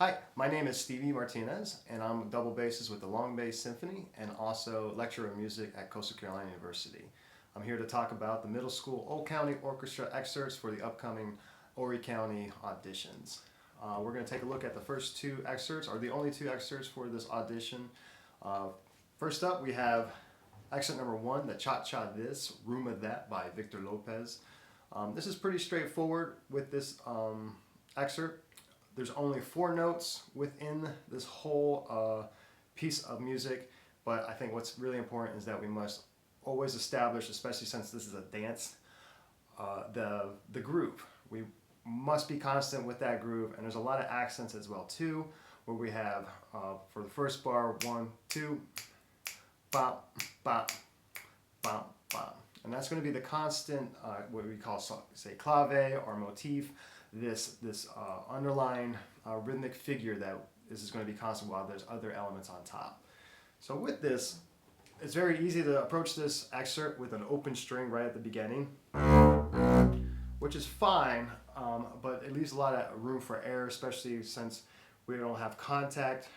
Hi, my name is Stevie Martinez, and I'm a double bassist with the Long Bass Symphony and also lecturer of music at Coastal Carolina University. I'm here to talk about the middle school Old County Orchestra excerpts for the upcoming Horry County auditions. We're going to take a look at the first two excerpts, or the only two excerpts for this audition. First up, we have excerpt number 1, the Cha-Cha This, Rumba That by Victor Lopez. This is pretty straightforward with this excerpt. There's only 4 notes within this whole piece of music, but I think what's really important is that we must always establish, especially since this is a dance, the groove. We must be constant with that groove, and there's a lot of accents as well too, where we have for the first bar 1, 2, bop, bop, bop, bop, and that's going to be the constant what we call say clave or motif. This underlying rhythmic figure that is going to be constant while there's other elements on top. So with this, it's very easy to approach this excerpt with an open string right at the beginning, which is fine, but it leaves a lot of room for error, especially since we don't have contact.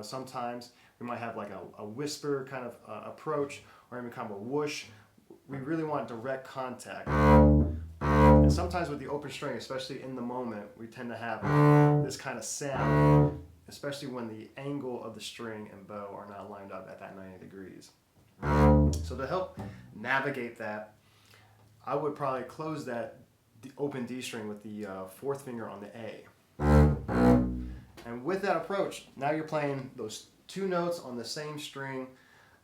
Sometimes we might have like a whisper kind of approach, or even kind of a whoosh. We really want direct contact. And sometimes with the open string, especially in the moment, we tend to have this kind of sound, especially when the angle of the string and bow are not lined up at that 90 degrees. So to help navigate that, I would probably close that open D string with the 4th finger on the A. And with that approach, now you're playing those 2 notes on the same string,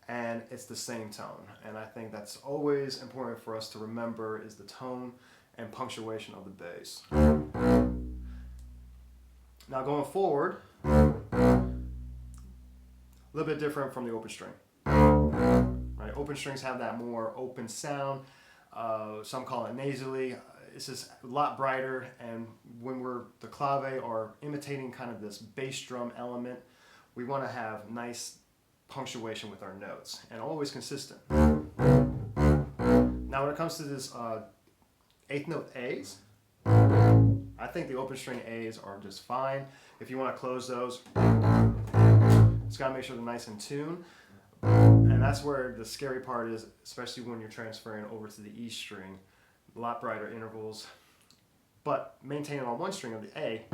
and it's the same tone. And I think that's always important for us to remember, is the tone and punctuation of the bass. Now going forward, a little bit different from the open string. Right? Open strings have that more open sound. Some call it nasally. It's just a lot brighter, and when the clave are imitating kind of this bass drum element, we want to have nice punctuation with our notes, and always consistent. Now when it comes to this 8th note A's, I think the open string A's are just fine. If you want to close those, just got to make sure they're nice in tune. And that's where the scary part is, especially when you're transferring over to the E string. A lot brighter intervals, but maintaining on one string of the A.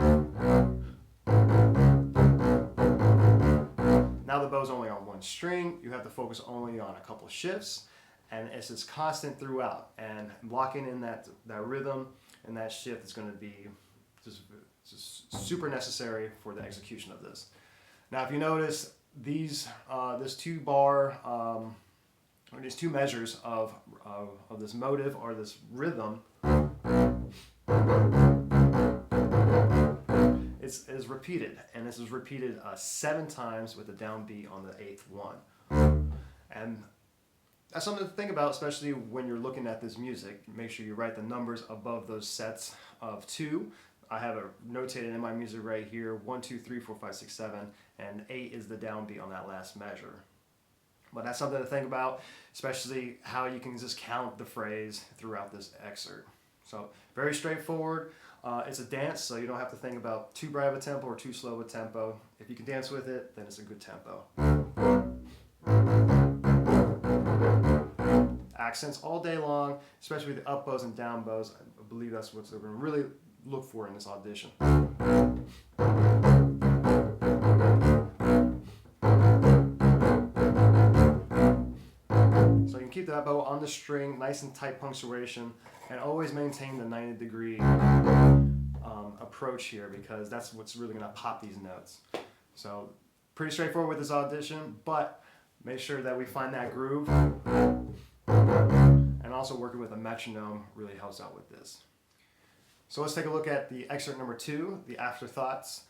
Now the bow's only on one string, you have to focus only on a couple shifts, and it's just constant throughout, and locking in that rhythm and that shift is going to be just super necessary for the execution of this. Now if you notice, this 2-bar, or these 2 measures of this motive or this rhythm, is repeated, and this is repeated 7 times with the downbeat on the 8th one. And that's something to think about, especially when you're looking at this music. Make sure you write the numbers above those sets of 2. I have it notated in my music right here, 1, 2, 3, 4, 5, 6, 7, and 8 is the downbeat on that last measure. But that's something to think about, especially how you can just count the phrase throughout this excerpt. So very straightforward. It's a dance, so you don't have to think about too bright of a tempo or too slow of a tempo. If you can dance with it, then it's a good tempo. Accents all day long, especially the up bows and down bows. I believe that's what we're going to really look for in this audition. So you can keep that bow on the string, nice and tight punctuation, and always maintain the 90-degree approach here, because that's what's really going to pop these notes. So pretty straightforward with this audition, but make sure that we find that groove, and also working with a metronome really helps out with this. So let's take a look at the excerpt number 2, the Afterthoughts.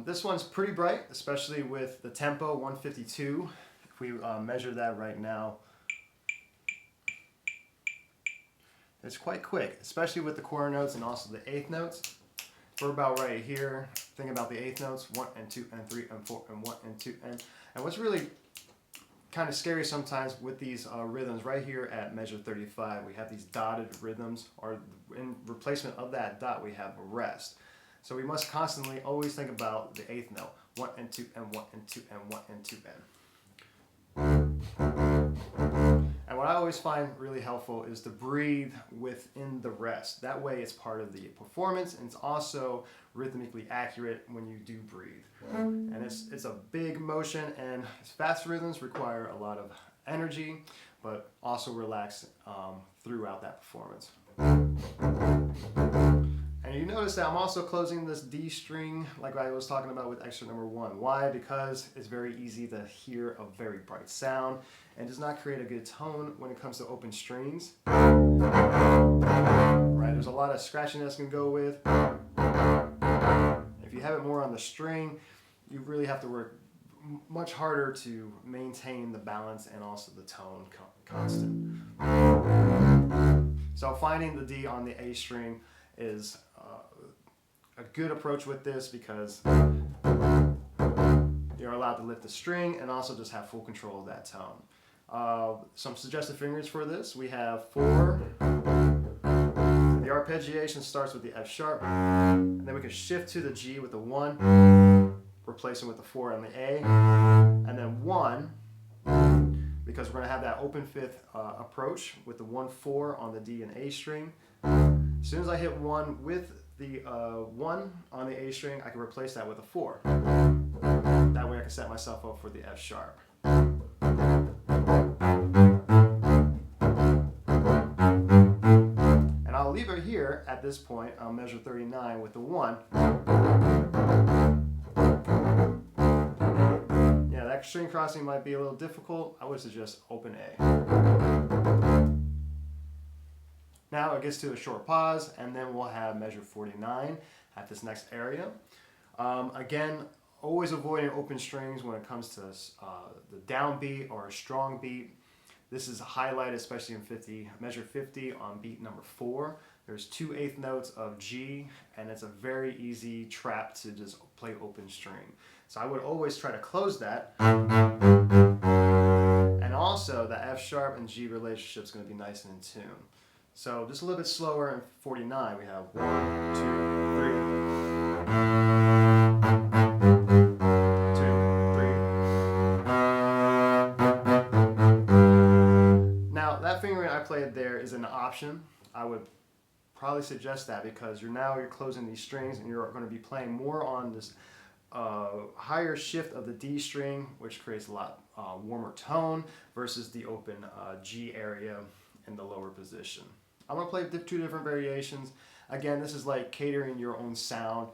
This one's pretty bright, especially with the tempo, 152. If we measure that right now, it's quite quick, especially with the quarter notes and also the 8th notes. We're about right here. Think about the 8th notes, 1 and 2 and 3 and 4 and 1 and 2 and what's really kind of scary sometimes with these rhythms right here at measure 35, we have these dotted rhythms, or in replacement of that dot we have a rest. So we must constantly always think about the eighth note. 1 and 2 and 1 and 2 and 1 and 2 and. And what I always find really helpful is to breathe within the rest. That way it's part of the performance, and it's also rhythmically accurate when you do breathe. And it's a big motion, and fast rhythms require a lot of energy, but also relax throughout that performance. And you notice that I'm also closing this D string like I was talking about with excerpt number 1. Why? Because it's very easy to hear a very bright sound and does not create a good tone when it comes to open strings. Right? There's a lot of scratching that's going to go with. If you have it more on the string, you really have to work much harder to maintain the balance and also the tone constant. So finding the D on the A string is a good approach with this, because you're allowed to lift the string and also just have full control of that tone. Some suggested fingers for this. We have 4. The arpeggiation starts with the F sharp, and then we can shift to the G with the 1, replacing with the 4 on the A, and then 1, because we're going to have that open fifth approach with the 1-4 on the D and A string. As soon as I hit 1 with the 1 on the A string, I can replace that with a 4. That way I can set myself up for the F sharp. And I'll leave it here at this point on measure 39 with the 1. Yeah, that string crossing might be a little difficult. I would suggest open A. Now it gets to a short pause, and then we'll have measure 49 at this next area. Again, always avoiding open strings when it comes to the downbeat or a strong beat. This is highlighted especially in measure 50 on beat number 4. There's 2 eighth notes of G, and it's a very easy trap to just play open string. So I would always try to close that. And also the F sharp and G relationship is going to be nice and in tune. So just a little bit slower in 49. We have 1, 2, 3. 2, 3. Now that fingering I played there is an option. I would probably suggest that because you're closing these strings, and you're going to be playing more on this higher shift of the D string, which creates a lot warmer tone, versus the open G area in the lower position. I'm going to play 2 different variations. Again, this is like catering your own sound.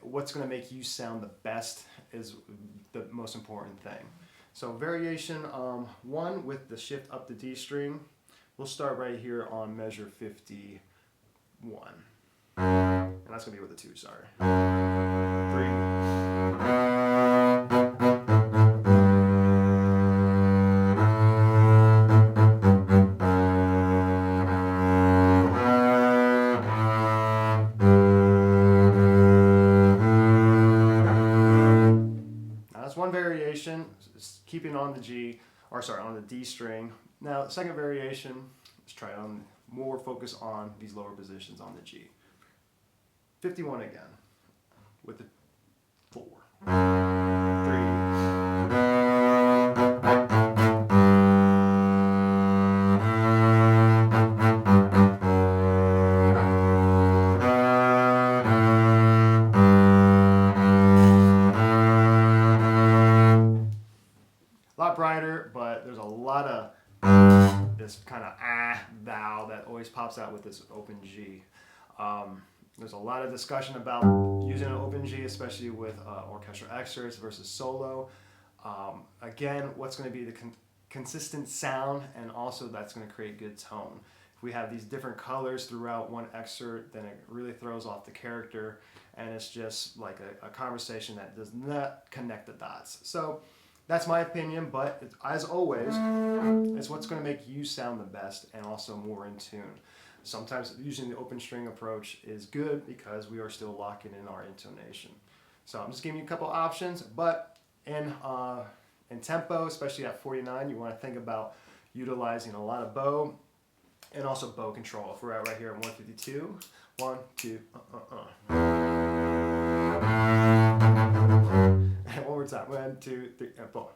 What's going to make you sound the best is the most important thing. So variation 1 with the shift up the D string. We'll start right here on measure 51. And that's going to be with the 2, sorry. 3. One variation is keeping on the on the D string. Now, the second variation, let's try on more focus on these lower positions on the G. 51 again with the 4, 3. A lot brighter, but there's a lot of this kind of thou that always pops out with this open G. There's a lot of discussion about using an open G, especially with orchestral excerpts versus solo. Again, what's going to be the consistent sound, and also that's going to create good tone. If we have these different colors throughout one excerpt, then it really throws off the character, and it's just like a conversation that does not connect the dots. So that's my opinion, but as always, it's what's going to make you sound the best and also more in tune. Sometimes using the open string approach is good because we are still locking in our intonation. So I'm just giving you a couple options, but in tempo, especially at 49, you want to think about utilizing a lot of bow and also bow control. If we're at right here at 152, 1, 2, One more time. 1, 2, 3, and 4.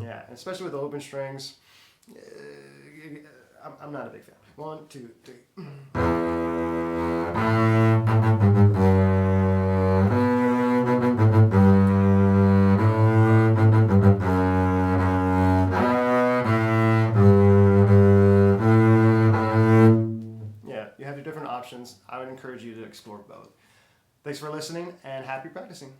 Yeah, especially with the open strings, I'm not a big fan. 1, 2, 3. Yeah, you have your different options. I would encourage you to explore both. Thanks for listening and happy practicing.